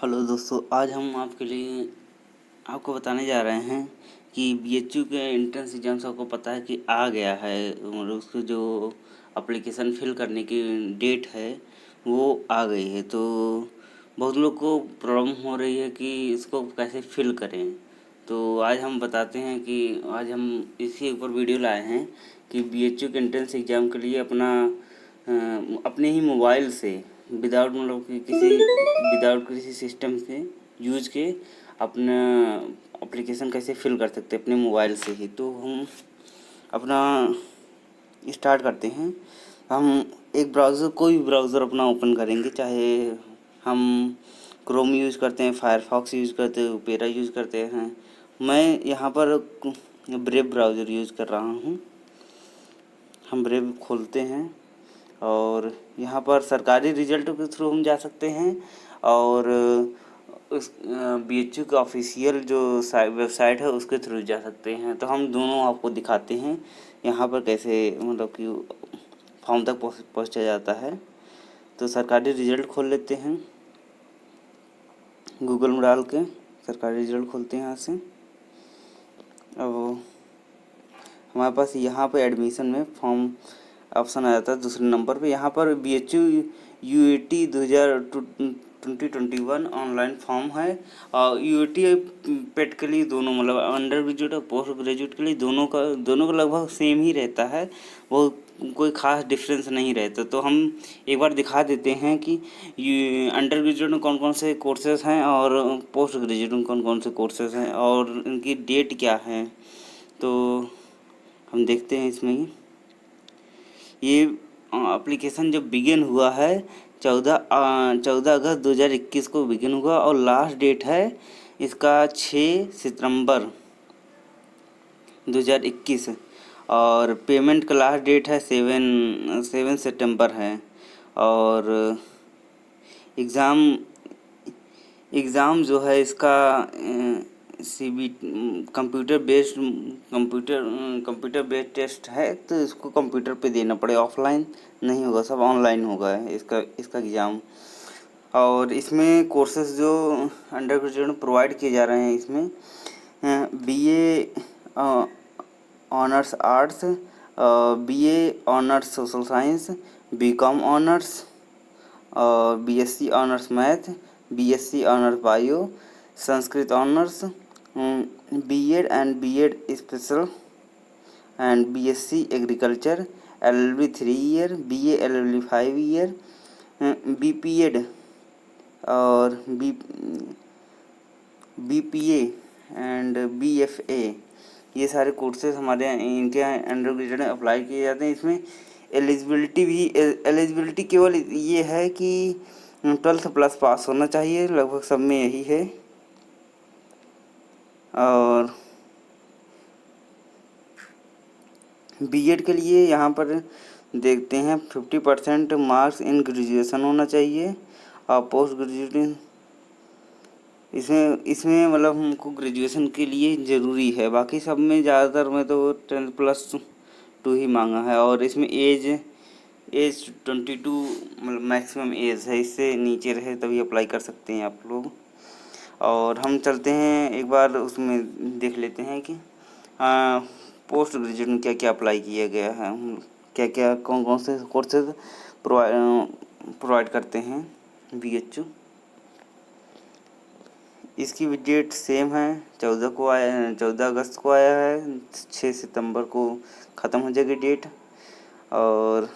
Hello दोस्तों, आज हम आपके लिए आपको बताने जा रहे हैं कि बीएचयू के एंट्रेंस एग्ज़ाम्स आपको पता है कि आ गया है और उसको जो एप्लीकेशन फिल करने की डेट है वो आ गई है। तो बहुत लोग को प्रॉब्लम हो रही है कि इसको कैसे फिल करें। तो आज हम बताते हैं कि आज हम इसी ऊपर वीडियो लाए हैं कि बीएचयू के एंट्रेंस एग्ज़ाम के लिए अपने ही मोबाइल से विदाउट किसी सिस्टम से यूज के अपना एप्लीकेशन कैसे फिल कर सकते हैं अपने मोबाइल से ही। तो हम अपना स्टार्ट करते हैं। हम एक ब्राउज़र कोई भी ब्राउज़र अपना ओपन करेंगे, चाहे हम क्रोम यूज़ करते हैं, फायरफॉक्स यूज़ करते हैं, ओपेरा यूज़ करते हैं। मैं यहाँ पर ब्रेव ब्राउज़र यूज़ कर रहा हूँ। हम ब्रेव खोलते हैं और यहाँ पर सरकारी रिजल्ट के थ्रू हम जा सकते हैं और उस बीएचयू का ऑफिशियल जो वेबसाइट है उसके थ्रू जा सकते हैं। तो हम दोनों आपको दिखाते हैं यहाँ पर कैसे मतलब कि फॉर्म तक पहुँचा जाता है। तो सरकारी रिजल्ट खोल लेते हैं, गूगल में डाल के सरकारी रिजल्ट खोलते हैं यहाँ से। अब हमारे पास यहाँ पर एडमिशन में फॉर्म ऑप्शन आ जाता है दूसरे नंबर पे। यहाँ पर बीएचयू यूएटी 2021 ऑनलाइन फॉर्म है और यूएटी पेट के लिए दोनों मतलब अंडर ग्रेजुएट और पोस्ट ग्रेजुएट के लिए दोनों का लगभग सेम ही रहता है, वो कोई ख़ास डिफरेंस नहीं रहता। तो हम एक बार दिखा देते हैं कि अंडर ग्रेजुएट में कौन कौन से कोर्सेज हैं और पोस्ट ग्रेजुएट में कौन कौन से कोर्सेज हैं और इनकी डेट क्या है। तो हम देखते हैं इसमें ये एप्लीकेशन जब बिगिन हुआ है 14 अगस्त 2021 को बिगिन हुआ और लास्ट डेट है इसका 6 सितंबर 2021 और पेमेंट का लास्ट डेट है 7 सितंबर है। और एग्ज़ाम जो है इसका कंप्यूटर बेस्ड टेस्ट है, तो इसको कंप्यूटर पे देना पड़ेगा, ऑफलाइन नहीं होगा, सब ऑनलाइन होगा इसका एग्ज़ाम। और इसमें कोर्सेज जो अंडर ग्रेजुएट में प्रोवाइड किए जा रहे हैं, इसमें BA honours arts, BA honours social science, BCom honours और BSc honours math, BSc honours bio, Sanskrit honours, BEd and BEd special and BSc agriculture, LLB 3 year, BA LLB 5 year, BPEd और BPA and BFA, ये सारे courses हमारे इनके under graduate में apply किए जाते हैं। इसमें एलिजिबिलिटी केवल ये है कि 12th प्लस पास होना चाहिए, लगभग सब में यही है। और बीएड के लिए यहाँ पर देखते हैं 50% मार्क्स इन ग्रेजुएशन होना चाहिए और पोस्ट ग्रेजुएशन इसमें मतलब हमको ग्रेजुएशन के लिए ज़रूरी है। बाकी सब में ज़्यादातर में तो 10+2 ही मांगा है और इसमें एज 22 मतलब मैक्सिमम एज है, इससे नीचे रहे तभी अप्लाई कर सकते हैं आप लोग। और हम चलते हैं एक बार उसमें देख लेते हैं कि पोस्ट ग्रेजुएट में क्या क्या अप्लाई किया गया है, क्या क्या कौन कौन से कोर्सेज प्रोवाइड करते हैं बीएचयू। इसकी भी डेट सेम है, 14 अगस्त को आया है, 6 सितंबर को ख़त्म हो जाएगी डेट। और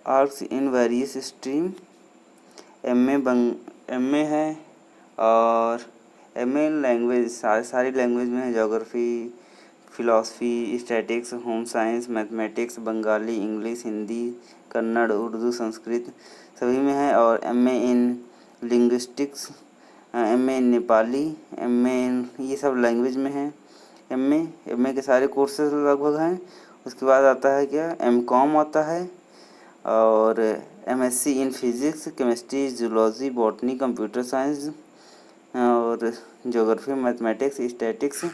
arts in various stream, MA है और एमए लैंग्वेज सारी लैंग्वेज में है, geography, philosophy, statics, home science, mathematics, Bengali, English, Hindi, Kannada, Urdu, Sanskrit सभी में है। और एमए इन लिंग्विस्टिक्स, एमए इन नेपाली, एमए इन ये सब लैंग्वेज में है। एमए के सारे कोर्सेज लगभग हैं। उसके बाद आता है क्या, एमकॉम आता है और MSc in physics, chemistry, zoology, botany, computer science और geography, mathematics, statics,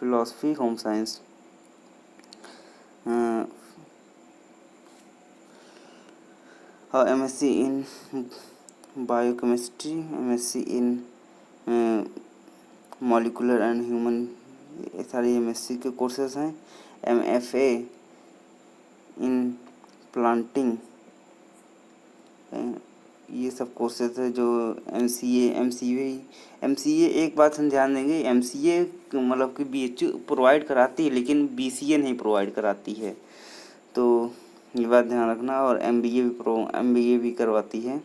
philosophy, home science. MSc in biochemistry, MSc in molecular and human, ये सारे MSc के कोर्सेज हैं। MFA इन प्लांटिंग, ये सब कोर्सेज है जो MCA एक बात हम ध्यान देंगे, MCA मतलब कि BHU प्रोवाइड कराती है लेकिन BCA नहीं प्रोवाइड कराती है, तो ये बात ध्यान रखना। और MBA भी करवाती है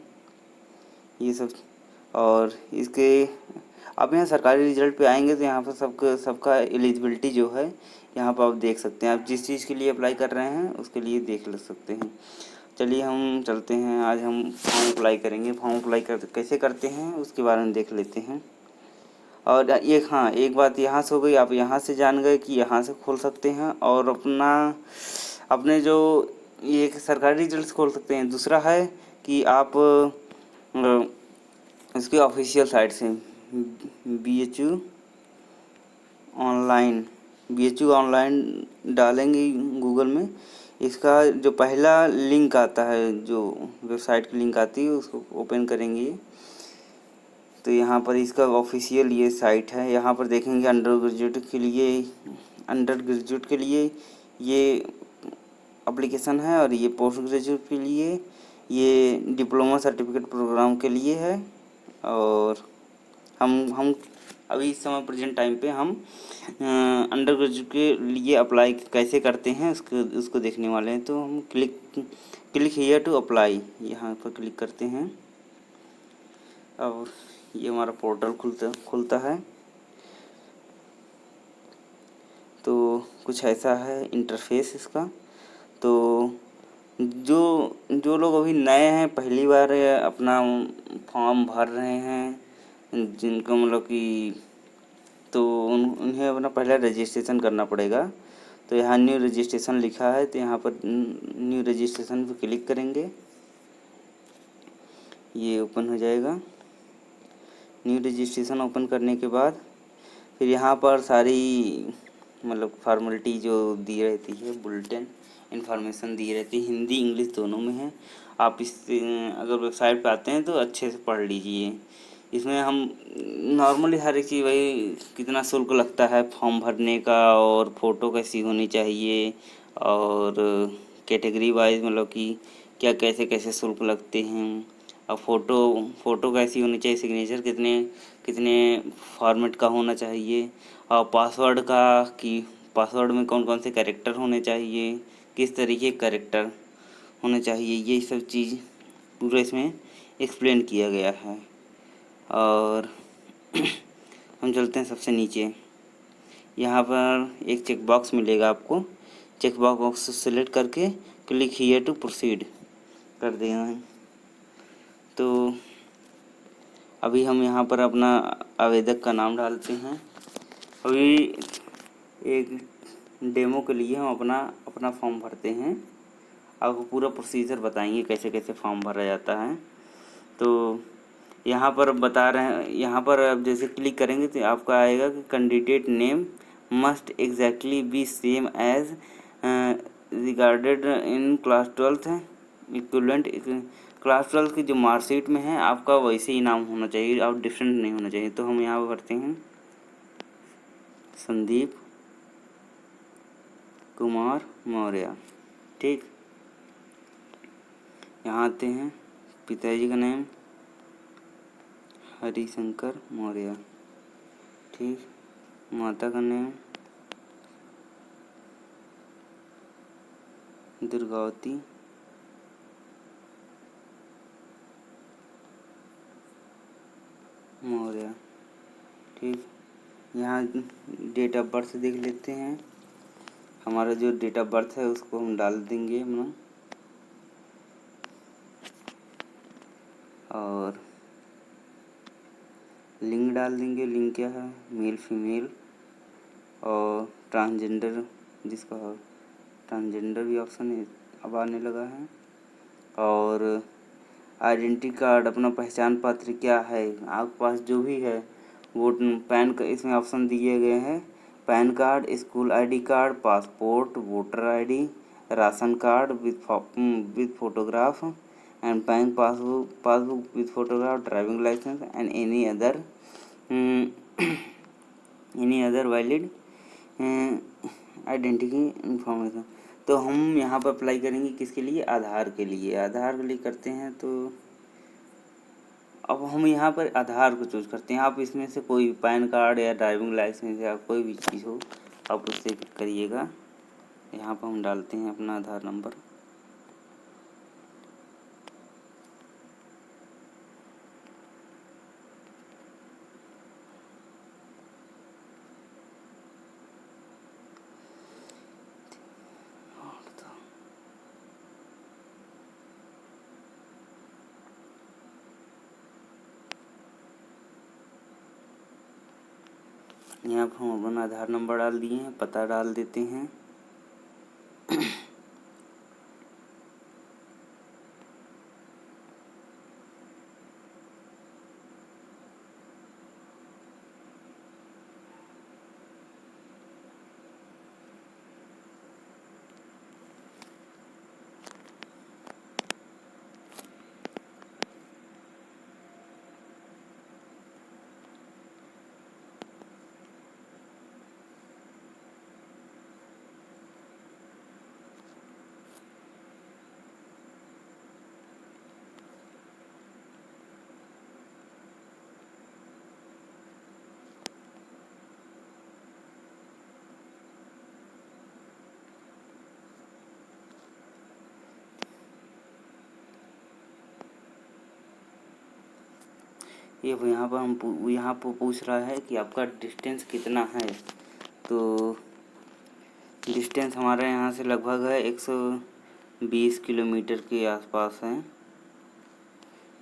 ये सब। और इसके अब यहाँ सरकारी रिजल्ट पे आएंगे तो यहाँ पर सबका एलिजिबिलिटी जो है यहाँ पर आप देख सकते हैं। आप जिस चीज़ के लिए अप्लाई कर रहे हैं उसके लिए देख ले सकते हैं। चलिए हम चलते हैं, आज हम फॉर्म अप्लाई करेंगे। फॉर्म अप्लाई कैसे करते हैं उसके बारे में देख लेते हैं। और एक बात यहाँ से हो गई, आप यहाँ से जान गए कि यहाँ से खोल सकते हैं और अपने जो ये सरकारी रिजल्ट खोल सकते हैं। दूसरा है कि आप इसकी ऑफिशियल साइट से BHU ऑनलाइन डालेंगे गूगल में, इसका जो पहला लिंक आता है, जो वेबसाइट की लिंक आती है उसको ओपन करेंगे तो यहाँ पर इसका ऑफिशियल ये साइट है। यहाँ पर देखेंगे अंडर ग्रेजुएट के लिए ये एप्लीकेशन है और ये पोस्ट ग्रेजुएट के लिए ये डिप्लोमा सर्टिफिकेट प्रोग्राम के लिए है। और हम अभी इस समय प्रेजेंट टाइम पे हम अंडर ग्रेजुएट के लिए अप्लाई कैसे करते हैं उसको देखने वाले हैं। तो हम क्लिक हियर टू अप्लाई, यहाँ पर क्लिक करते हैं और ये हमारा पोर्टल खुलता है। तो कुछ ऐसा है इंटरफेस इसका। तो जो लोग अभी नए हैं, पहली बार अपना फॉर्म भर रहे हैं, जिनको मतलब कि तो उन्हें अपना पहला रजिस्ट्रेशन करना पड़ेगा। तो यहाँ न्यू रजिस्ट्रेशन लिखा है, तो यहाँ पर न्यू रजिस्ट्रेशन पर क्लिक करेंगे, ये ओपन हो जाएगा। न्यू रजिस्ट्रेशन ओपन करने के बाद फिर यहाँ पर सारी मतलब फॉर्मेलिटी जो दी रहती है, बुलेटिन इन्फॉर्मेशन दी रहती है, हिंदी इंग्लिश दोनों में है। आप इस अगर वेबसाइट पे आते हैं तो अच्छे से पढ़ लीजिए। इसमें हम नॉर्मली हर एक चीज़, वही कितना शुल्क लगता है फॉर्म भरने का, और फ़ोटो कैसी होनी चाहिए, और कैटेगरी वाइज मतलब कि क्या कैसे कैसे शुल्क लगते हैं, और फ़ोटो कैसी होनी चाहिए, सिग्नेचर कितने फॉर्मेट का होना चाहिए, और पासवर्ड कि पासवर्ड में कौन कौन से कैरेक्टर होने चाहिए, किस तरीके के कैरेक्टर होने चाहिए, ये सब चीज़ पूरा इसमें एक्सप्लेन किया गया है। और हम चलते हैं सबसे नीचे, यहाँ पर एक चेक बॉक्स मिलेगा आपको। चेक बॉक्स सेलेक्ट करके क्लिक हियर टू प्रोसीड कर देना है। तो अभी हम यहाँ पर अपना आवेदक का नाम डालते हैं। अभी एक डेमो के लिए हम अपना फॉर्म भरते हैं, आपको पूरा प्रोसीजर बताएंगे कैसे कैसे फॉर्म भरा जाता है। तो यहाँ पर बता रहे हैं, यहाँ पर अब जैसे क्लिक करेंगे तो आपका आएगा कि candidate name must exactly be same as regarded in class 12th इक्विवेलेंट। क्लास 12 की जो मार्कशीट में है आपका वैसे ही नाम होना चाहिए, आप डिफरेंट नहीं होना चाहिए। तो हम यहाँ पर भरते हैं संदीप कुमार मौर्य, ठीक। यहाँ आते हैं, पिताजी का नेम हरिशंकर मौर्य, ठीक। माता का नेम दुर्गावती मौर्य, ठीक। यहाँ डेट ऑफ बर्थ देख लेते हैं, हमारा जो डेट ऑफ बर्थ है उसको हम डाल देंगे हम, और लिंग डाल देंगे। लिंग क्या है, मेल फीमेल, और ट्रांसजेंडर जिसका हो, ट्रांसजेंडर भी ऑप्शन अब आने लगा है। और आइडेंटिटी कार्ड, अपना पहचान पत्र क्या है आपके पास जो भी है, वो पैन का इसमें ऑप्शन दिए गए हैं। Pan card, school ID card, passport, voter ID, ration card with photograph, and bank passbook with photograph, driving license and any other valid identity information. तो हम यहाँ पर अप्लाई करेंगे किसके लिए? आधार के लिए। आधार के लिए करते हैं तो अब हम यहाँ पर आधार को चूज़ करते हैं। आप इसमें से कोई पैन कार्ड या ड्राइविंग लाइसेंस या कोई भी चीज़ हो आप उससे करिएगा। यहाँ पर हम डालते हैं अपना आधार नंबर। यहाँ पर हम अपना आधार नंबर डाल दिए हैं, पता डाल देते हैं। ये यहाँ पर यहाँ पर पूछ रहा है कि आपका डिस्टेंस कितना है। तो डिस्टेंस हमारे यहाँ से लगभग है 120 किलोमीटर के आसपास है,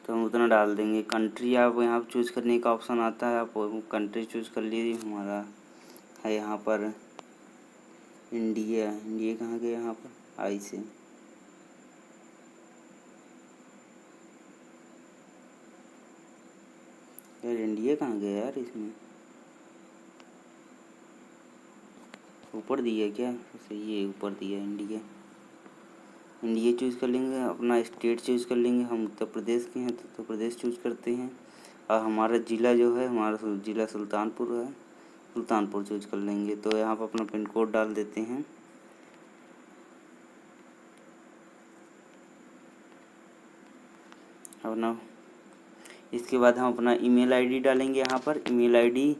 तो हम उतना डाल देंगे। कंट्री आप यहाँ पर चूज़ करने का ऑप्शन आता है, आप कंट्री चूज़ कर लीजिए। हमारा है यहाँ पर इंडिया। इंडिया कहाँ गया? यहाँ पर आई से यार, इंडिया कहाँ गया यार? इसमें ऊपर दिया क्या? सही है, ऊपर दिया इंडिया। इंडिया चूज़ कर लेंगे। अपना स्टेट चूज़ कर लेंगे। हम उत्तर प्रदेश के हैं तो उत्तर प्रदेश चूज़ करते हैं। और हमारा ज़िला जो है, हमारा ज़िला सुल्तानपुर है, सुल्तानपुर चूज़ कर लेंगे। तो यहाँ पर अपना पिन कोड डाल देते हैं। अपना इसके बाद हम अपना ईमेल आईडी डालेंगे। यहाँ पर ईमेल आईडी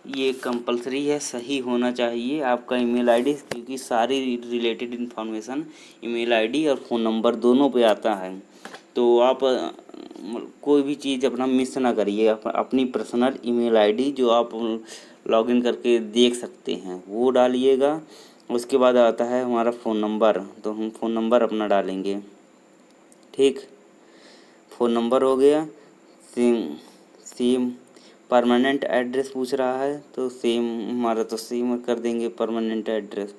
ये कंपलसरी है, सही होना चाहिए आपका ईमेल आईडी, क्योंकि सारी रिलेटेड इन्फॉर्मेशन ईमेल आईडी और फ़ोन नंबर दोनों पे आता है। तो आप कोई भी चीज़ अपना मिस ना करिए। अपनी पर्सनल ईमेल आईडी जो आप लॉगिन करके देख सकते हैं वो डालिएगा। उसके बाद आता है हमारा फ़ोन नंबर, तो हम फ़ोन नंबर अपना डालेंगे। ठीक, फ़ोन नंबर हो गया। सेम परमानेंट एड्रेस पूछ रहा है, तो सेम हमारा तो सेम कर देंगे परमानेंट एड्रेस।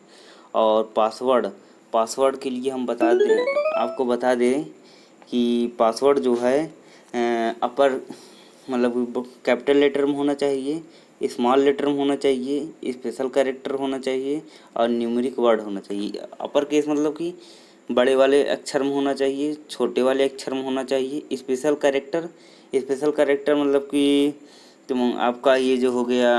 और पासवर्ड के लिए हम आपको बता दें कि पासवर्ड जो है अपर मतलब कैपिटल लेटर में होना चाहिए, स्मॉल लेटर में होना चाहिए, स्पेशल कैरेक्टर होना चाहिए और न्यूमेरिक वर्ड होना चाहिए। अपर केस मतलब कि बड़े वाले अक्षर में होना चाहिए, छोटे वाले अक्षर में होना चाहिए। स्पेशल कैरेक्टर मतलब कि तुम आपका ये जो हो गया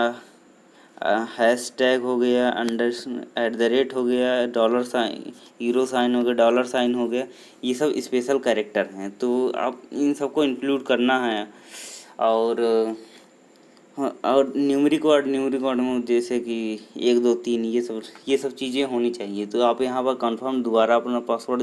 हैशटैग हो गया, @ हो गया, $, यूरो साइन हो गया, $साइन हो गया, ये सब स्पेशल कैरेक्टर हैं। तो आप इन सबको इंक्लूड करना है। और न्यूमेरिक वर्ड में जैसे कि 1 2 3 ये सब चीज़ें होनी चाहिए। तो आप यहाँ पर कंफर्म दोबारा अपना पासवर्ड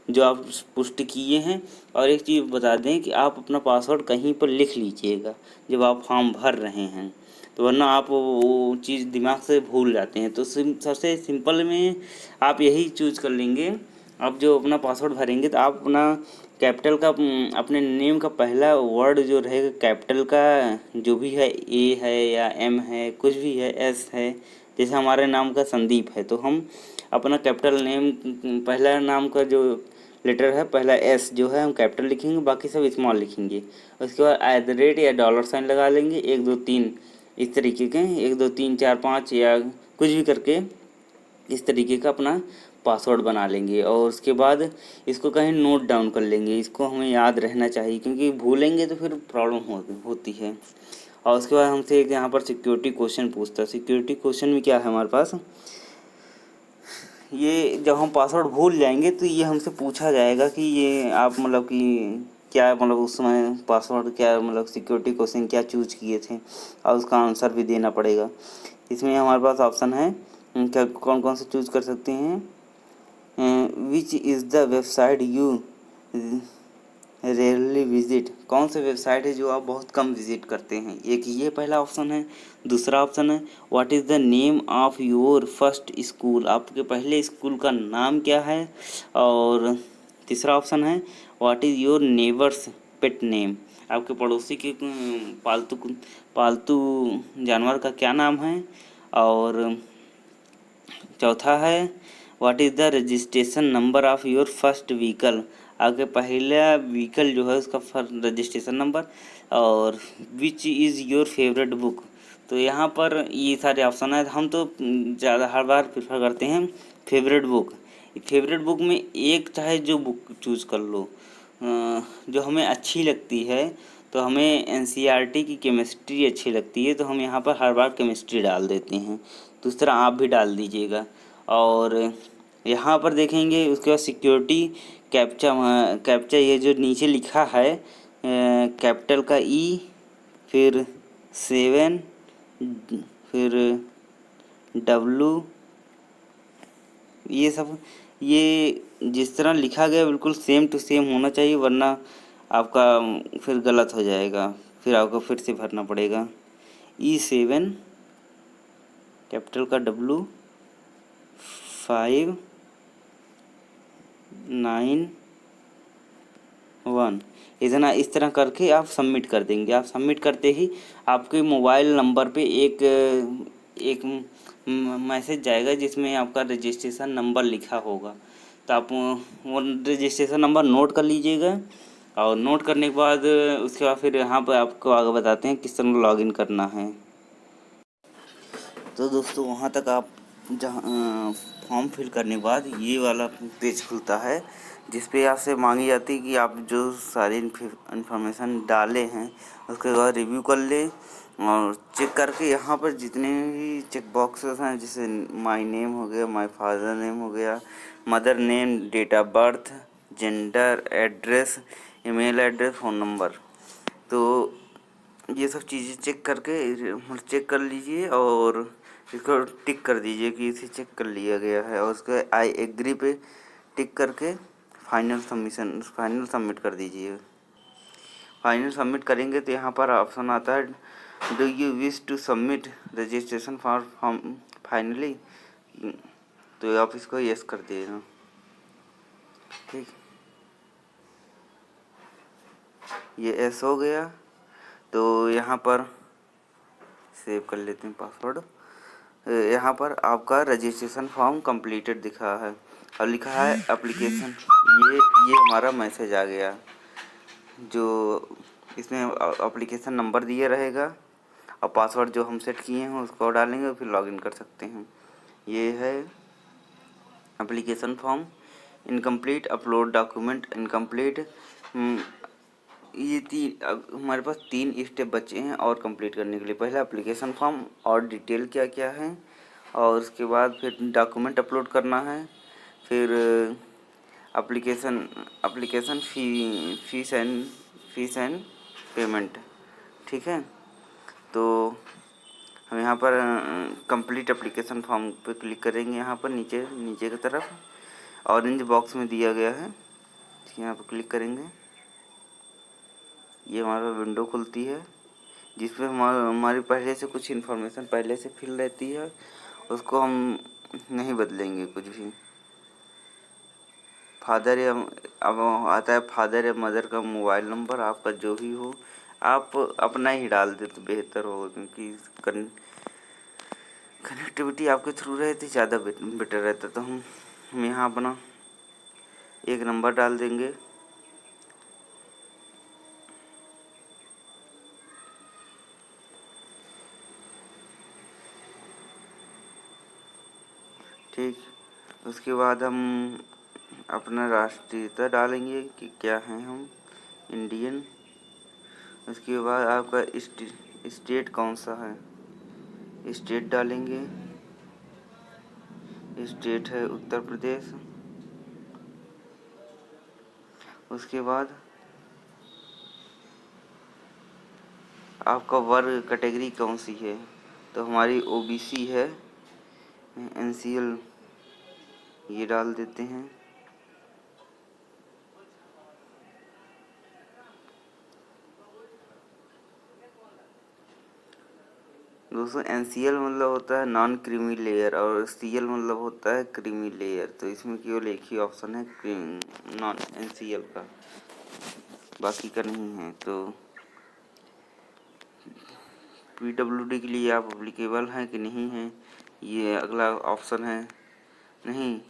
जो आप पुष्टि किए हैं। और एक चीज़ बता दें कि आप अपना पासवर्ड कहीं पर लिख लीजिएगा जब आप फॉर्म भर रहे हैं, तो वरना आप वो चीज़ दिमाग से भूल जाते हैं। तो सबसे सिंपल में आप यही चूज़ कर लेंगे। आप जो अपना पासवर्ड भरेंगे तो आप अपना कैपिटल का अपने नेम का पहला वर्ड जो रहेगा कैपिटल का, जो भी है, ए है या एम है, कुछ भी है, एस है। जैसे हमारे नाम का संदीप है तो हम अपना कैपिटल नेम पहला नाम का जो लेटर है पहला एस जो है हम कैपिटल लिखेंगे, बाकी सब स्मॉल लिखेंगे। उसके बाद @ या $साइन लगा लेंगे। 1 2 3 इस तरीके के 1 2 3 4 5 या कुछ भी करके इस तरीके का अपना पासवर्ड बना लेंगे और उसके बाद इसको कहीं नोट डाउन कर लेंगे। इसको हमें याद रहना चाहिए क्योंकि भूलेंगे तो फिर प्रॉब्लम होती है। और उसके बाद हमसे एक यहाँ पर सिक्योरिटी क्वेश्चन पूछता है। सिक्योरिटी क्वेश्चन में क्या है हमारे पास, ये जब हम पासवर्ड भूल जाएंगे तो ये हमसे पूछा जाएगा कि ये आप मतलब कि क्या मतलब उस समय पासवर्ड क्या मतलब सिक्योरिटी क्वेश्चन क्या चूज किए थे और उसका आंसर भी देना पड़ेगा। इसमें हमारे पास ऑप्शन है क्या कौन कौन से चूज कर सकते हैं। Which is the website you rarely visit, कौन से वेबसाइट है जो आप बहुत कम विजिट करते हैं, एक ये पहला ऑप्शन है। दूसरा ऑप्शन है what is the name of your first school, आपके पहले स्कूल का नाम क्या है। और तीसरा ऑप्शन है what is your neighbours pet name, आपके पड़ोसी के पालतू जानवर का क्या नाम है। और चौथा है what is the registration number of your first vehicle, आपके पहला व्हीकल जो है उसका रजिस्ट्रेशन नंबर। और which is your favourite book, तो यहाँ पर ये सारे ऑप्शन है। हम तो ज़्यादा हर बार प्रेफर करते हैं फेवरेट बुक। फेवरेट बुक में एक चाहे जो बुक चूज़ कर लो जो हमें अच्छी लगती है। तो हमें एनसीईआरटी की केमिस्ट्री अच्छी लगती है तो हम यहाँ पर हर बार केमिस्ट्री डाल देते हैं। तो इस तरह आप भी डाल दीजिएगा। और यहाँ पर देखेंगे उसके बाद सिक्योरिटी कैप्चा ये जो नीचे लिखा है कैपिटल का ई, फिर 7, फिर W, ये सब ये जिस तरह लिखा गया बिल्कुल सेम टू सेम होना चाहिए, वरना आपका फिर गलत हो जाएगा, फिर आपको फिर से भरना पड़ेगा। E7 कैपिटल का W 5 9 1, इतना इस तरह करके आप सबमिट कर देंगे। आप सबमिट करते ही आपके मोबाइल नंबर पे एक मैसेज जाएगा जिसमें आपका रजिस्ट्रेशन नंबर लिखा होगा। तो आप वो रजिस्ट्रेशन नंबर नोट कर लीजिएगा। और नोट करने के बाद उसके बाद फिर यहाँ पर आपको आगे बताते हैं किस तरह लॉगिन करना है। तो दोस्तों वहाँ तक आप जहाँ फॉर्म फिल करने के बाद ये वाला पेज खुलता है जिस पे आपसे मांगी जाती है कि आप जो सारी इन्फॉर्मेशन डाले हैं उसके बाद रिव्यू कर लें और चेक करके यहाँ पर जितने भी चेक बॉक्सेस हैं जैसे माय नेम हो गया, माय फादर नेम हो गया, mother name, date of birth, gender, address, email address, phone number, तो ये सब चीज़ें चेक कर लीजिए और इसको टिक कर दीजिए कि इसे चेक कर लिया गया है। और उसके आई एग्री पे टिक करके फाइनल सबमिट कर दीजिए। फाइनल सबमिट करेंगे तो यहाँ पर ऑप्शन आता है do you wish to submit registration form finally, तो आप इसको यस कर दीजिएगा। ठीक, ये यस हो गया। तो यहाँ पर सेव कर लेते हैं पासवर्ड। यहाँ पर आपका रजिस्ट्रेशन फॉर्म कंप्लीटेड दिखा है और लिखा है एप्लीकेशन। ये हमारा मैसेज आ गया जो इसमें एप्लीकेशन नंबर दिया रहेगा और पासवर्ड जो हम सेट किए हैं उसको डालेंगे और फिर लॉगिन कर सकते हैं। ये है application form. Incomplete upload document incomplete. ये हमारे पास 3 स्टेप बचे हैं और कंप्लीट करने के लिए। पहला एप्लीकेशन फॉर्म और डिटेल क्या क्या है, और उसके बाद फिर डॉक्यूमेंट अपलोड करना है, फिर एप्लीकेशन फीस एंड पेमेंट। ठीक है, तो हम यहाँ पर कंप्लीट एप्लीकेशन फॉर्म पे क्लिक करेंगे। यहाँ पर नीचे की तरफ ऑरेंज बॉक्स में दिया गया है, यहाँ पर क्लिक करेंगे। ये हमारा विंडो खुलती है जिसमें हमारी पहले से कुछ इन्फॉर्मेशन पहले से फिल रहती है, उसको हम नहीं बदलेंगे कुछ भी। फादर या अब आता है फादर या मदर का मोबाइल नंबर, आपका जो भी हो आप अपना ही डाल दे तो बेहतर होगा, क्योंकि कनेक्टिविटी आपके थ्रू रहती ज़्यादा बेटर रहता। तो हम यहाँ अपना एक नंबर डाल देंगे। ठीक, उसके बाद हम अपना राष्ट्रीयता डालेंगे कि क्या हैं हम, इंडियन। उसके बाद आपका स्टेट कौन सा है, स्टेट डालेंगे। स्टेट है उत्तर प्रदेश। उसके बाद आपका वर्ग कैटेगरी कौन सी है, तो हमारी ओबीसी है, एनसीएल ये डाल देते हैं। दोस्तों एनसीएल मतलब होता है नॉन क्रीमी लेयर और सीएल मतलब होता है क्रीमी लेयर, तो इसमें केवल एक ही ऑप्शन है नॉन एनसीएल का, बाकी का नहीं है। तो पीडब्ल्यूडी के लिए आप अप्लीकेबल हैं कि नहीं हैं, ये अगला ऑप्शन है। नहीं,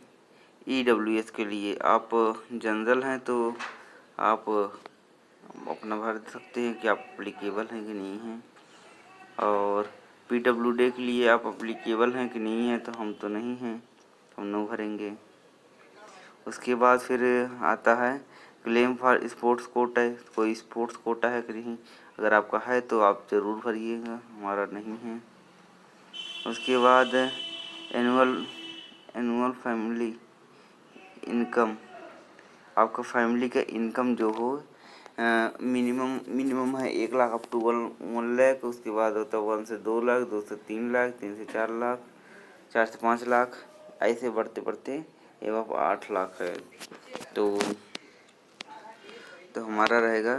ईडब्ल्यूएस के लिए आप जनरल हैं तो आप अपना भर सकते हैं कि आप अप्लीकेबल हैं कि नहीं हैं। और पीडब्ल्यूडी के लिए आप अप्लीकेबल हैं कि नहीं हैं, तो हम तो नहीं हैं, हम नो भरेंगे। उसके बाद फिर आता है क्लेम फॉर स्पोर्ट्स कोटा, कोई स्पोर्ट्स कोटा है कि नहीं, अगर आपका है तो आप ज़रूर भरिएगा, हमारा नहीं है। उसके बाद एनुअल फैमिली इनकम, आपका फैमिली का इनकम जो हो मिनिमम है 1 लाख अप टू 1 लाख। उसके बाद होता है 1 से 2 लाख, 2 से 3 लाख, 3 से 4 लाख, 4 से 5 लाख, ऐसे बढ़ते बढ़ते एवं 8 लाख है। तो हमारा रहेगा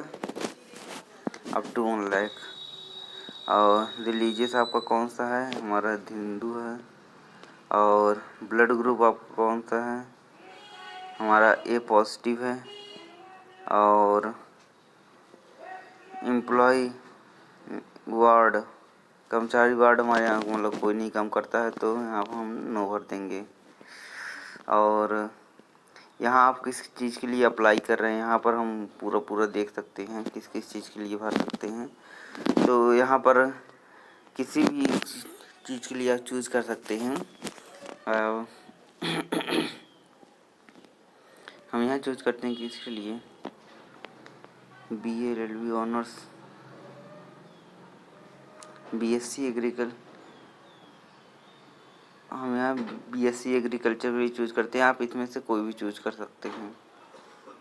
अप टू 1 लाख। और रिलीजियस आपका कौन सा है, हमारा हिंदू है। और ब्लड ग्रुप आपका कौन सा है, हमारा ए पॉजिटिव है। और एम्प्लॉय वार्ड, कर्मचारी वार्ड हमारे यहाँ मतलब कोई नहीं काम करता है, तो यहाँ पर हम नो भर देंगे। और यहाँ आप किस चीज़ के लिए अप्लाई कर रहे हैं, यहाँ पर हम पूरा देख सकते हैं किस किस चीज़ के लिए भर सकते हैं। तो यहाँ पर किसी भी चीज़ के लिए आप चूज़ कर सकते हैं। हम यहाँ चूज़ करते हैं कि इसके लिए BA railway honours, BSc agriculture, हम यहाँ BSc एग्रीकल्चर भी चूज़ करते हैं। आप इसमें से कोई भी चूज़ कर सकते हैं,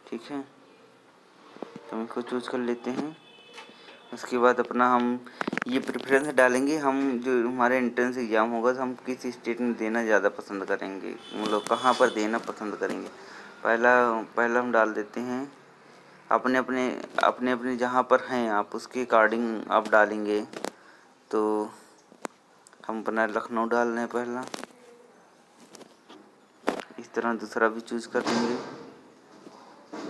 ठीक है। तो हम इसको चूज़ कर लेते हैं। उसके बाद अपना हम ये प्रेफरेंस डालेंगे, हम जो हमारे एंट्रेंस एग्ज़ाम होगा तो हम किस स्टेट में देना ज़्यादा पसंद करेंगे, मतलब कहाँ पर देना पसंद करेंगे। पहला हम डाल देते हैं अपने जहाँ पर हैं आप उसके अकॉर्डिंग आप डालेंगे। तो हम अपना लखनऊ डाल रहे हैं पहला, इस तरह दूसरा भी चूज़ कर देंगे।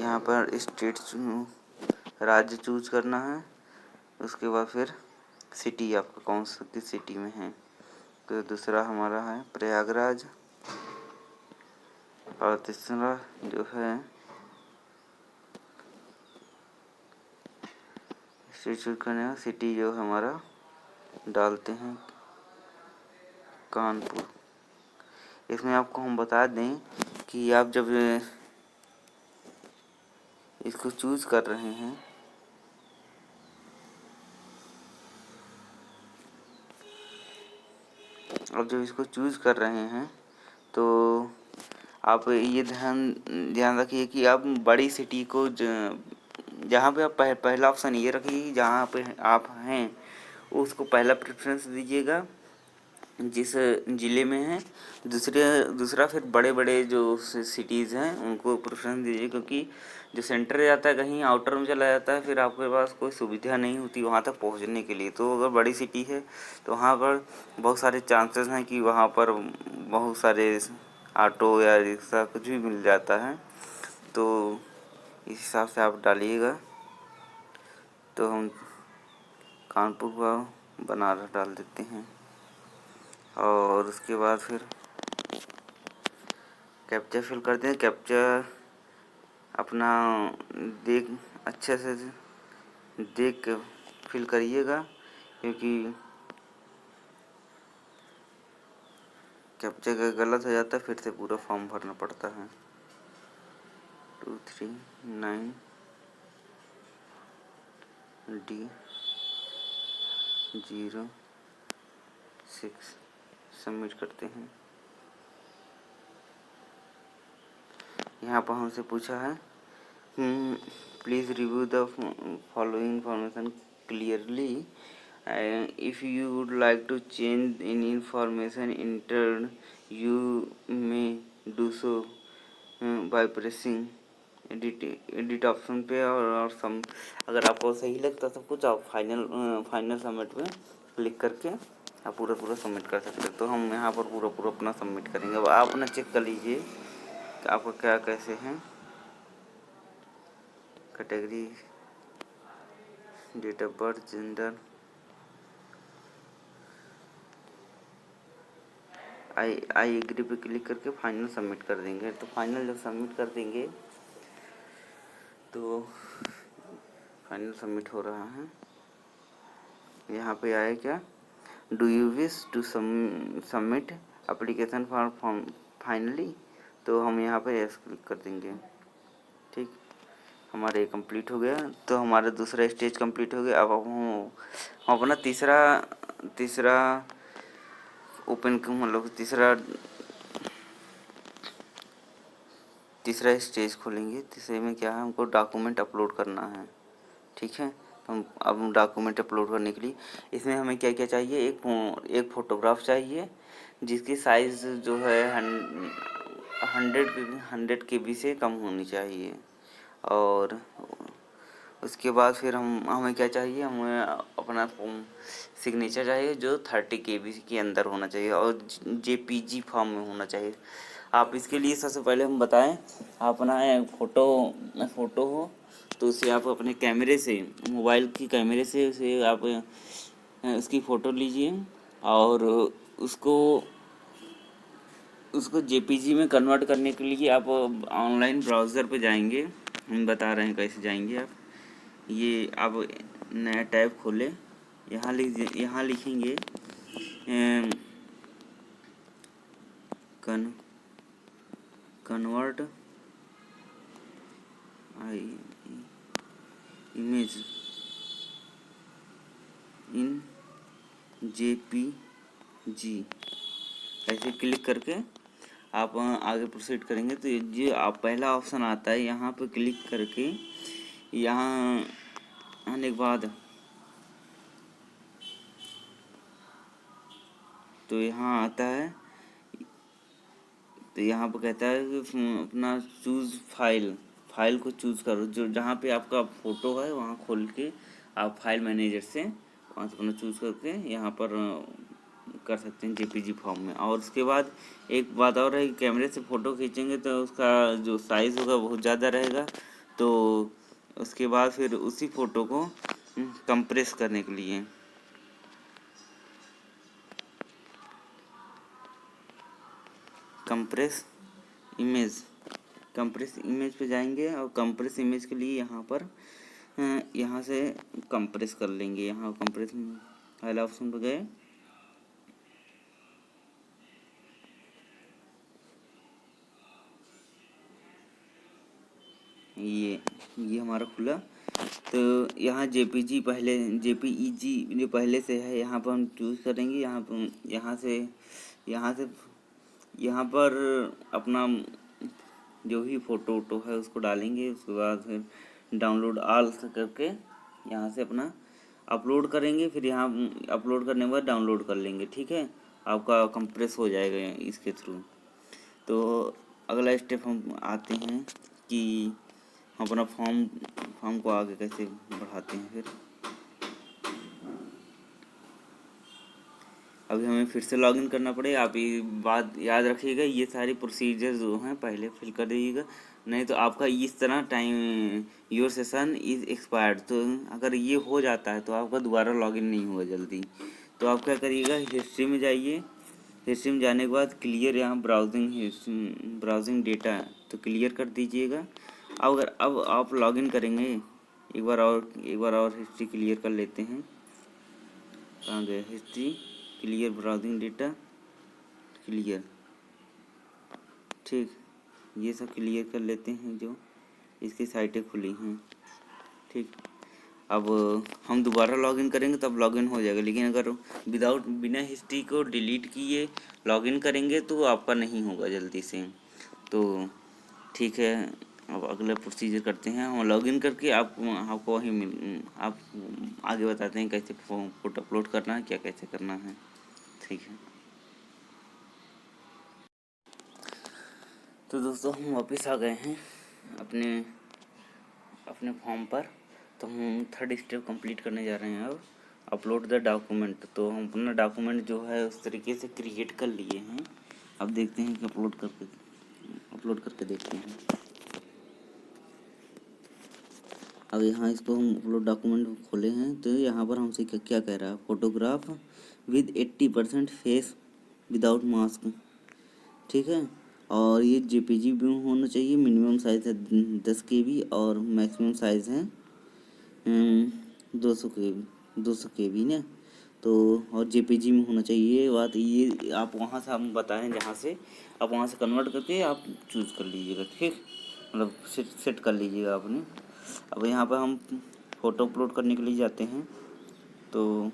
यहाँ पर स्टेट राज्य चूज़ करना है। उसके बाद फिर सिटी आपका कौन सा किस सिटी में है, तो दूसरा हमारा है प्रयागराज। और तीसरा जो है चूज करने का सिटी जो हमारा डालते हैं कानपुर। इसमें आपको हम बता दें कि आप जब इसको चूज कर रहे हैं तो आप ये ध्यान रखिए कि आप बड़ी सिटी को जहाँ पे आप पहला ऑप्शन ये रखिए जहाँ पे आप हैं उसको पहला प्रेफरेंस दीजिएगा जिस ज़िले में है। दूसरा फिर बड़े बड़े जो सिटीज़ हैं उनको प्रेफरेंस दीजिए, क्योंकि जो सेंटर जाता है कहीं आउटर में चला जाता है, फिर आपके पास कोई सुविधा नहीं होती वहाँ तक पहुँचने के लिए। तो अगर बड़ी सिटी है तो वहाँ पर बहुत सारे चांसेस हैं कि वहाँ पर बहुत सारे ऑटो या रिक्शा कुछ भी मिल जाता है। तो इस हिसाब से आप डालिएगा। तो हम कानपुर का बनारस डाल देते हैं। और उसके बाद फिर कैप्चा फिल करते हैं। कैप्चा अपना अच्छे से देख के फिल करिएगा, क्योंकि कैप्चा का गलत हो जाता है फिर से पूरा फॉर्म भरना पड़ता है। 239D06 सबमिट करते हैं। यहाँ पर हमसे पूछा है please review the following information clearly. If you would like to change any information entered, you may do so by pressing edit option पे और सम। अगर आपको सही लगता सब कुछ आप फाइनल सबमिट पे क्लिक करके आप पूरा सबमिट कर सकते हैं। तो हम यहाँ पर पूरा अपना सबमिट करेंगे। अब आप अपना चेक कर लीजिए कि आपका क्या कैसे हैं। Category, date of birth, gender, I agree पे क्लिक करके फाइनल सबमिट कर देंगे। तो फाइनल जब सबमिट कर देंगे तो फाइनल सबमिट हो रहा है। यहाँ पे आए क्या, do you wish to submit application for finally. तो हम यहाँ पे यस क्लिक कर देंगे। ठीक, हमारे कंप्लीट हो गया। तो हमारा दूसरा स्टेज कंप्लीट हो गया। अब हम अपना तीसरा ओपन मतलब तीसरा स्टेज खोलेंगे। तीसरे में क्या है, हमको डॉक्यूमेंट अपलोड करना है। ठीक है, तो हम डॉक्यूमेंट अपलोड करने के लिए इसमें हमें क्या क्या चाहिए, एक फ़ोटोग्राफ चाहिए जिसकी साइज़ जो है 100 KB से कम होनी चाहिए। और उसके बाद फिर हमें क्या चाहिए, हमें अपना सिग्नेचर चाहिए जो 30 KB के अंदर होना चाहिए और JPG फॉर्म में होना चाहिए। आप इसके लिए सबसे पहले हम बताएं, अपना फ़ोटो हो तो उसे आप अपने कैमरे से, मोबाइल की कैमरे से उसे आप उसकी फ़ोटो लीजिए और उसको JPG में कन्वर्ट करने के लिए आप ऑनलाइन ब्राउज़र पे जाएंगे। हम बता रहे हैं कैसे जाएंगे आप। ये आप नया टैब खोलें, यहाँ लिखेंगे कन्वर्ट इमेज इन JPG, ऐसे क्लिक करके आप आगे प्रोसीड करेंगे। तो ये आप पहला ऑप्शन आता है, यहाँ पे क्लिक करके यहाँ आने के बाद तो यहाँ आता है, तो यहाँ पर कहता है कि अपना चूज़ फाइल को चूज़ करो। जो जहाँ पे आपका फ़ोटो है वहाँ खोल के आप फाइल मैनेजर से वहाँ से अपना चूज़ करके यहाँ पर कर सकते हैं JPG फॉर्म में। और उसके बाद एक बात और है, कैमरे से फ़ोटो खींचेंगे तो उसका जो साइज़ होगा बहुत ज़्यादा रहेगा। तो उसके बाद फिर उसी फ़ोटो को कंप्रेस करने के लिए कंप्रेस इमेज पे जाएंगे और कंप्रेस इमेज के लिए यहाँ से कंप्रेस कर लेंगे। यहाँ कंप्रेस पहला ऑप्शन पे गए, ये हमारा खुला। तो यहाँ JPG जो पहले से है यहाँ पर हम चूज़ करेंगे। यहाँ पर अपना जो भी फ़ोटो है उसको डालेंगे। उसके बाद फिर डाउनलोड ऑल करके यहाँ से अपना अपलोड करेंगे। फिर यहाँ अपलोड करने के बाद डाउनलोड कर लेंगे। ठीक है, आपका कंप्रेस हो जाएगा इसके थ्रू। तो अगला स्टेप हम आते हैं कि हम अपना फॉर्म को आगे कैसे बढ़ाते हैं। फिर अभी हमें फिर से लॉगिन करना पड़ेगा। आप ये बात याद रखिएगा, ये सारी प्रोसीजर जो हैं पहले फिल कर दीजिएगा, नहीं तो आपका इस तरह time your session is expired. तो अगर ये हो जाता है तो आपका दोबारा लॉगिन नहीं होगा जल्दी। तो आप क्या करिएगा, हिस्ट्री में जाइए। हिस्ट्री में जाने के बाद क्लियर, यहाँ ब्राउजिंग डेटा तो क्लियर कर दीजिएगा। अब आप लॉगिन करेंगे, एक बार और हिस्ट्री क्लियर कर लेते हैं। कहाँ गए history, clear browsing data clear. ठीक, ये सब क्लियर कर लेते हैं जो इसकी साइटें खुली हैं। ठीक, अब हम दोबारा लॉगिन करेंगे तब लॉगिन हो जाएगा, लेकिन अगर बिना हिस्ट्री को डिलीट किए लॉगिन करेंगे तो आपका नहीं होगा जल्दी से। तो ठीक है, अब अगला प्रोसीजर करते हैं। हम लॉगिन करके आपको वहीं आप आगे बताते हैं कैसे फोटो अपलोड करना है, क्या कैसे करना है। ठीक है, तो दोस्तों हम वापस आ गए हैं अपने अपने फॉर्म पर। तो हम थर्ड स्टेप कंप्लीट करने जा रहे हैं अब, अपलोड द डॉक्यूमेंट। तो हम अपना डॉक्यूमेंट जो है उस तरीके से क्रिएट कर लिए हैं। अब देखते हैं कि अपलोड करके देखते हैं। अब यहाँ इसको हम अपलोड डॉक्यूमेंट खोले हैं तो यहाँ पर हमसे क्या कह रहा है, photograph with 80% face without mask. ठीक है, और ये जेपीजी भी होना चाहिए। मिनिमम साइज़ है 10 KB और मैक्सिमम साइज़ है 200 KB ना। तो और जेपीजी में होना चाहिए। ये बात ये आप वहाँ से हम बताएं, जहाँ से आप वहाँ से कन्वर्ट करके आप चूज़ कर लीजिएगा। ठीक, मतलब सेट कर लीजिएगा आपने। अब यहाँ पर हम फ़ोटो अपलोड करने के लिए जाते हैं। तो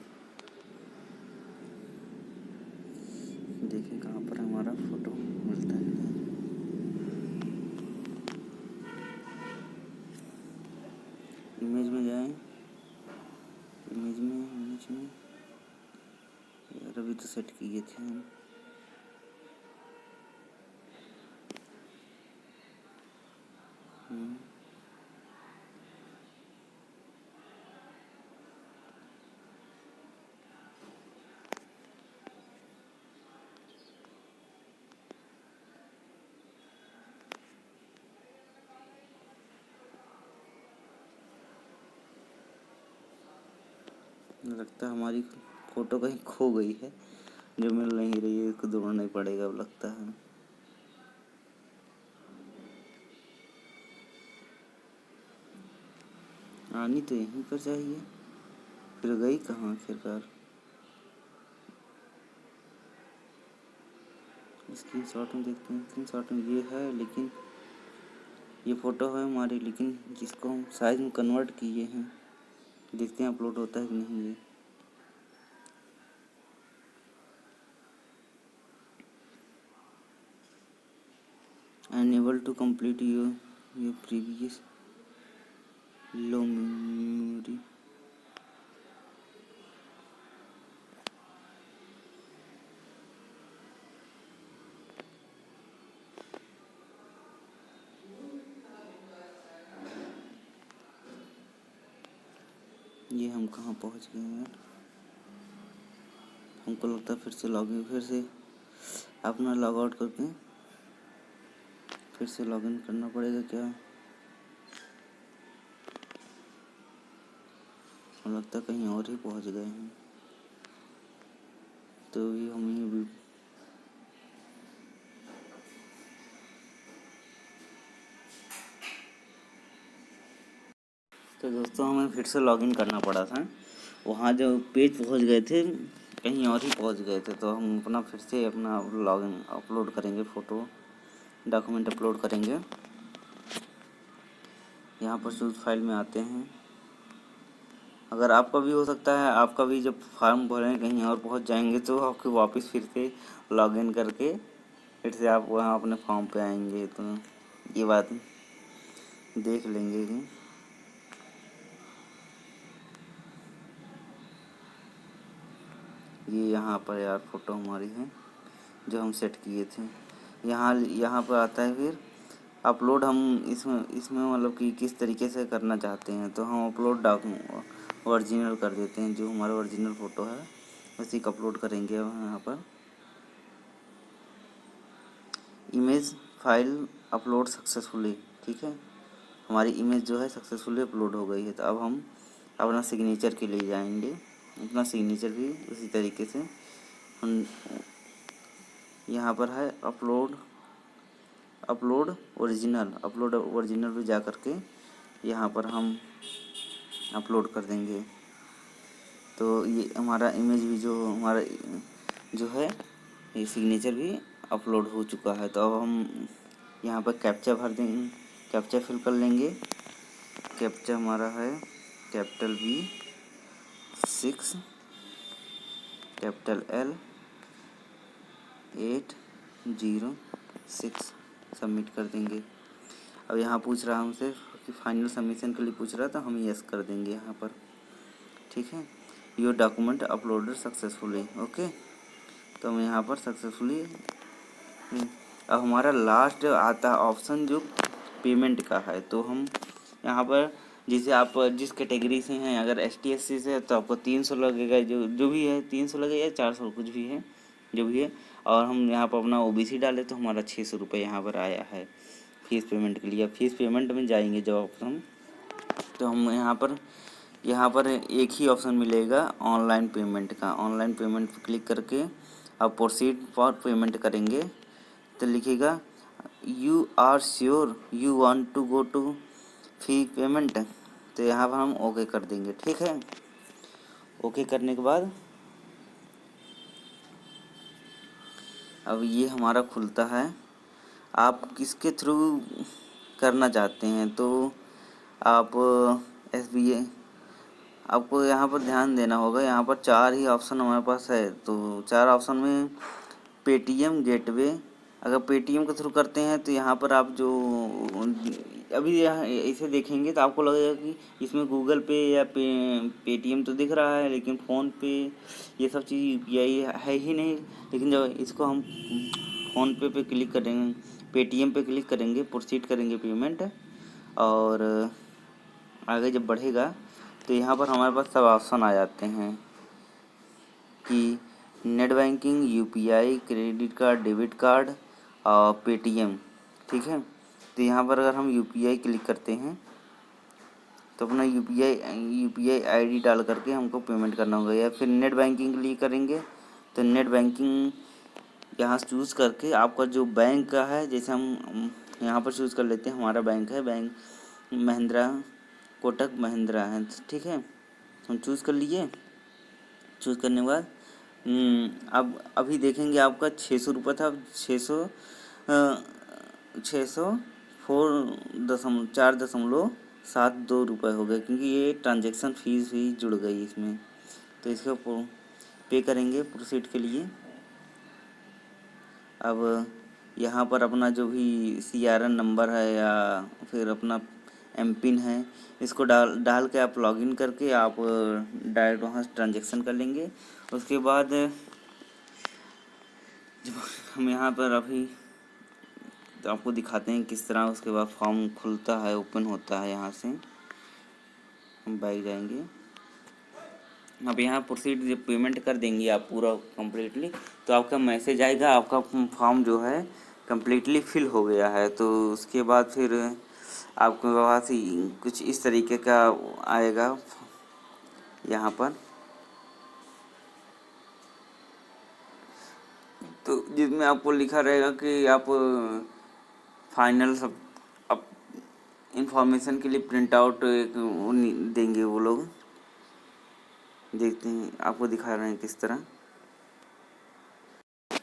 देखिए कहाँ पर हमारा फ़ोटो मिलता है। इमेज में जाएं, इमेज में यार अभी तो सेट किए थे हम। लगता है हमारी फ़ोटो कहीं खो गई है, जो मिल नहीं रही है। इसको ढूंढना ही पड़ेगा अब लगता है। आनी तो यहीं पर चाहिए, फिर गई कहाँ आखिरकार। स्क्रीन शॉट में देखते हैं। स्क्रीन शॉट में ये है, लेकिन ये फ़ोटो है हमारी, लेकिन जिसको हम साइज़ में कन्वर्ट किए हैं। देखते हैं अपलोड होता है कि नहीं। ये unable to complete your previous low memory. ये हम कहाँ पहुँच गए यार। हमको लगता है फिर से अपना लॉग आउट करके फिर से लॉगिन करना पड़ेगा क्या। हम लगता है कहीं और ही पहुँच गए हैं। तो ये हमें भी तो दोस्तों हमें फिर से लॉगिन करना पड़ा था। वहाँ जो पेज पहुँच गए थे, कहीं और ही पहुँच गए थे। तो हम अपना फिर से अपना लॉगिन अपलोड करेंगे, फ़ोटो डॉक्यूमेंट अपलोड करेंगे। यहाँ पर चूज़ फाइल में आते हैं। अगर आपका भी हो सकता है, आपका भी जब फॉर्म भरें कहीं और पहुँच जाएंगे तो आपको वापस फिर से लॉगिन करके फिर से आप वहाँ अपने फॉर्म पे आएंगे। तो ये बात देख लेंगे कि ये यहाँ पर यार फ़ोटो हमारी है जो हम सेट किए थे। यहाँ पर आता है फिर अपलोड। हम इसमें मतलब कि किस तरीके से करना चाहते हैं। तो हम अपलोड ओरिजिनल कर देते हैं। जो हमारा ओरिजिनल फ़ोटो है उसी का अपलोड करेंगे। अब यहाँ पर इमेज फाइल अपलोड सक्सेसफुली। ठीक है, हमारी इमेज जो है सक्सेसफुली अपलोड हो गई है। तो अब हम अपना सिग्नेचर के लिए जाएंगे। अपना सिग्नेचर भी उसी तरीके से हम यहाँ पर है अपलोड ओरिजिनल पे जा करके यहाँ पर हम अपलोड कर देंगे। तो ये हमारा इमेज भी जो है ये सिग्नेचर भी अपलोड हो चुका है। तो अब हम यहाँ पर कैप्चा भर देंगे, कैप्चा फिल कर लेंगे। कैप्चा हमारा है capital V6 capital L806 submit कर देंगे। अब यहाँ पूछ रहा हमसे कि फाइनल सबमिशन के लिए पूछ रहा था, हम यस कर देंगे यहाँ पर। ठीक है, your document uploaded successfully. Okay, तो हम यहाँ पर सक्सेसफुली। अब हमारा लास्ट आता है ऑप्शन जो पेमेंट का है, तो हम यहाँ पर जैसे आप जिस कैटेगरी से हैं, अगर ST SC से है तो आपको 300 लगेगा, जो भी है 300 लगेगा या 400 कुछ भी है जो भी है। और हम यहाँ पर अपना OBC डाले तो हमारा 600 रुपये यहाँ पर आया है फीस पेमेंट के लिए। फीस पेमेंट में जाएंगे जब ऑप्शन, तो हम यहाँ पर एक ही ऑप्शन मिलेगा ऑनलाइन पेमेंट का। ऑनलाइन पेमेंट पर क्लिक करके आप प्रोसीड फॉर पेमेंट करेंगे तो लिखेगा you are sure you want to go to fee payment, तो यहाँ पर हम ओके कर देंगे। ठीक है, ओके करने के बाद अब ये हमारा खुलता है। आप किसके थ्रू करना चाहते हैं, तो आप SBI, आपको यहाँ पर ध्यान देना होगा। यहाँ पर 4 ही ऑप्शन हमारे पास है, तो 4 ऑप्शन में पेटीएम गेटवे, अगर पेटीएम के थ्रू करते हैं तो यहाँ पर आप जो अभी यहाँ इसे देखेंगे तो आपको लगेगा कि इसमें गूगल पे या पेटीएम तो दिख रहा है, लेकिन फ़ोन पे ये सब चीज़ UPI है ही नहीं। लेकिन जब इसको हम फ़ोन पे क्लिक करेंगे, पेटीएम पे क्लिक करेंगे, प्रोसीड करेंगे पेमेंट, और आगे जब बढ़ेगा तो यहाँ पर हमारे पास सब ऑप्शन आ जाते हैं कि net banking, UPI, credit card, debit card और पेटीएम। ठीक है, तो यहाँ पर अगर हम UPI क्लिक करते हैं तो अपना UPI ID डाल करके हमको पेमेंट करना होगा, या फिर नेट बैंकिंग के लिए करेंगे तो नेट बैंकिंग यहाँ चूज़ करके आपका जो बैंक का है, जैसे हम यहाँ पर चूज़ कर लेते हैं, हमारा बैंक है बैंक महिंद्रा, कोटक महिंद्रा है। ठीक है, हम चूज़ कर लिए। चूज़ करने के बाद अब अभी देखेंगे आपका 600 रुपये था, अब 604.72 रुपये हो गए, क्योंकि ये ट्रांजैक्शन फ़ीस भी जुड़ गई इसमें। तो इसको पे करेंगे प्रोसीड के लिए। अब यहाँ पर अपना जो भी CRN नंबर है या फिर अपना MPIN है, इसको डाल के आप लॉगिन करके आप डायरेक्ट वहाँ से ट्रांजैक्शन कर लेंगे। उसके बाद जब हम यहाँ पर अभी तो आपको दिखाते हैं किस तरह उसके बाद फॉर्म खुलता है, ओपन होता है। यहाँ से हम बैक जाएंगे। अब यहाँ प्रोसीड जब पेमेंट कर देंगे आप पूरा कम्प्लीटली, तो आपका मैसेज आएगा आपका फॉर्म जो है कम्प्लीटली फिल हो गया है। तो उसके बाद फिर आपके पास कुछ इस तरीके का आएगा यहाँ पर, तो जिसमें आपको लिखा रहेगा कि आप फाइनल सब अब इंफॉर्मेशन के लिए प्रिंट आउट एक देंगे वो लोग। देखते हैं, आपको दिखा रहे हैं किस तरह।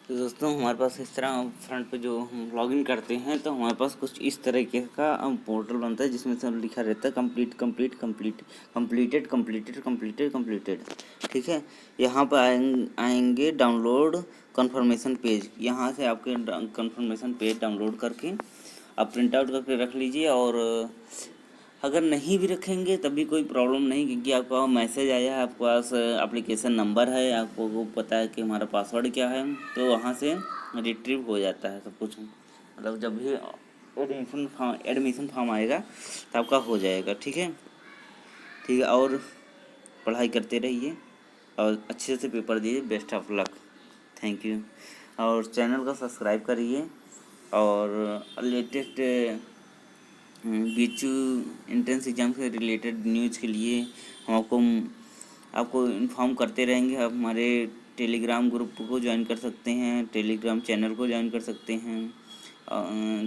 तो दोस्तों हमारे पास इस तरह फ्रंट पे जो हम लॉगिन करते हैं तो हमारे पास कुछ इस तरीके का पोर्टल बनता है, जिसमें सब लिखा रहता है कंप्लीटेड। ठीक है, यहाँ पर आएंगे डाउनलोड कंफर्मेशन पेज। यहाँ से आपके कंफर्मेशन पेज डाउनलोड करके आप प्रिंट आउट करके रख लीजिए, और अगर नहीं भी रखेंगे तब भी कोई प्रॉब्लम नहीं, क्योंकि आपका मैसेज आया है, आपके पास एप्लीकेशन नंबर है, आपको पता है कि हमारा पासवर्ड क्या है, तो वहाँ से रिट्रीव हो जाता है सब कुछ। मतलब जब भी एडमिशन फॉर्म आएगा तो आपका हो जाएगा। ठीक है, और पढ़ाई करते रहिए और अच्छे से पेपर दीजिए। Best of luck, thank you. और चैनल को सब्सक्राइब करिए, और लेटेस्ट BHU एंट्रेंस एग्ज़ाम से रिलेटेड न्यूज़ के लिए हम आपको इन्फॉर्म करते रहेंगे। आप हमारे टेलीग्राम ग्रुप को ज्वाइन कर सकते हैं, टेलीग्राम चैनल को ज्वाइन कर सकते हैं,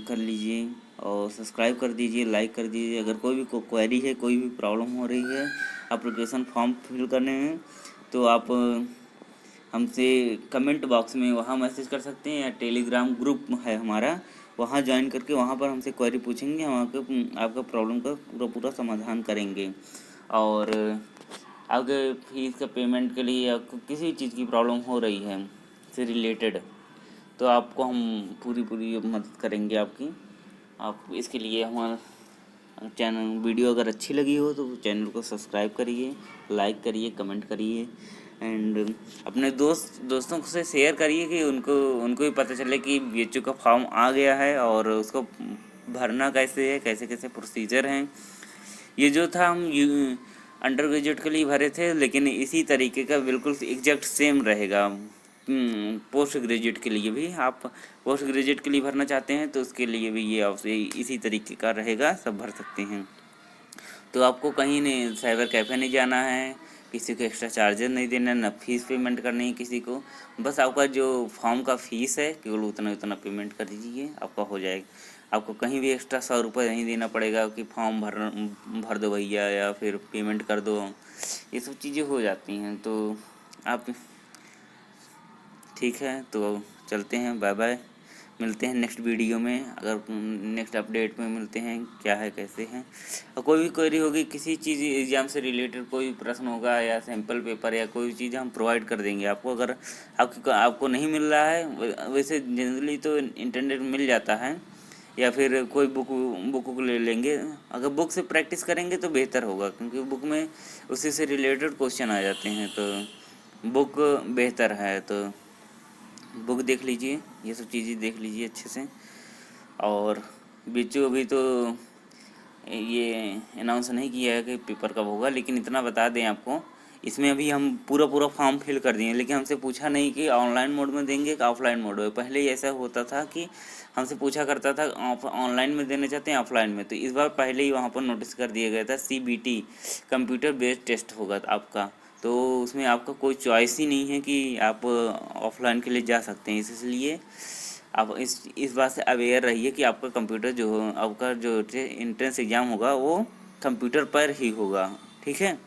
कर लीजिए और सब्सक्राइब कर दीजिए, लाइक कर दीजिए। अगर कोई भी क्वेरी है, कोई भी प्रॉब्लम हो रही है एप्लीकेशन फॉर्म फिल करने में, तो आप हमसे कमेंट बॉक्स में वहाँ मैसेज कर सकते हैं, या टेलीग्राम ग्रुप है हमारा, वहाँ ज्वाइन करके वहाँ पर हमसे क्वेरी पूछेंगे, हम आपका प्रॉब्लम का पूरा पूरा समाधान करेंगे। और आपके फीस का पेमेंट के लिए आपको किसी चीज़ की प्रॉब्लम हो रही है से रिलेटेड, तो आपको हम पूरी पूरी मदद करेंगे आपकी। आप इसके लिए हमारा चैनल वीडियो अगर अच्छी लगी हो तो चैनल को सब्सक्राइब करिए, लाइक करिए, कमेंट करिए एंड अपने दोस्तों से शेयर करिए कि उनको भी पता चले कि BHU का फॉर्म आ गया है और उसको भरना कैसे है, कैसे कैसे प्रोसीजर हैं। ये जो था हम अंडर ग्रेजुएट के लिए भरे थे, लेकिन इसी तरीके का बिल्कुल एग्जैक्ट सेम रहेगा पोस्ट ग्रेजुएट के लिए भी। आप पोस्ट ग्रेजुएट के लिए भरना चाहते हैं तो उसके लिए भी ये आपसे इसी तरीके का रहेगा, सब भर सकते हैं। तो आपको कहीं नहीं साइबर कैफ़े नहीं जाना है, किसी को एक्स्ट्रा चार्जेस नहीं देना, ना फीस पेमेंट करनी है किसी को। बस आपका जो फॉर्म का फ़ीस है केवल उतना उतना पेमेंट कर दीजिए, आपका हो जाएगा। आपको कहीं भी एक्स्ट्रा 100 रुपये नहीं देना पड़ेगा कि फॉर्म भर दो भैया या फिर पेमेंट कर दो, ये सब चीज़ें हो जाती हैं। तो आप ठीक है, तो चलते हैं, बाय बाय। मिलते हैं नेक्स्ट वीडियो में, अगर नेक्स्ट अपडेट में मिलते हैं क्या है कैसे हैं। और कोई भी क्वेरी होगी, किसी चीज़ एग्ज़ाम से रिलेटेड कोई प्रश्न होगा या सैम्पल पेपर या कोई चीज़ हम प्रोवाइड कर देंगे आपको। अगर आपको नहीं मिल रहा है, वैसे जनरली तो इंटरनेट मिल जाता है, या फिर कोई बुक ले लेंगे। अगर बुक से प्रैक्टिस करेंगे तो बेहतर होगा, क्योंकि बुक में उसी से रिलेटेड क्वेश्चन आ जाते हैं, तो बुक बेहतर है। तो बुक देख लीजिए, ये सब चीज़ें देख लीजिए अच्छे से। और BHU अभी तो ये अनाउंस नहीं किया है कि पेपर कब होगा, लेकिन इतना बता दें आपको, इसमें अभी हम पूरा पूरा फॉर्म फिल कर दिए, लेकिन हमसे पूछा नहीं कि ऑनलाइन मोड में देंगे कि ऑफलाइन मोड में। पहले ही ऐसा होता था कि हमसे पूछा करता था ऑनलाइन में देना चाहते हैं ऑफलाइन में, तो इस बार पहले ही वहाँ पर नोटिस कर दिया गया था CBT कंप्यूटर बेस्ड टेस्ट होगा आपका। तो उसमें आपका कोई चॉइस ही नहीं है कि आप ऑफलाइन के लिए जा सकते हैं। इसलिए आप इस बात से अवेयर रहिए कि आपका कंप्यूटर जो आपका जो एंट्रेंस एग्ज़ाम होगा वो कंप्यूटर पर ही होगा। ठीक है,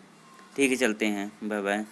ठीक है, चलते हैं, बाय बाय।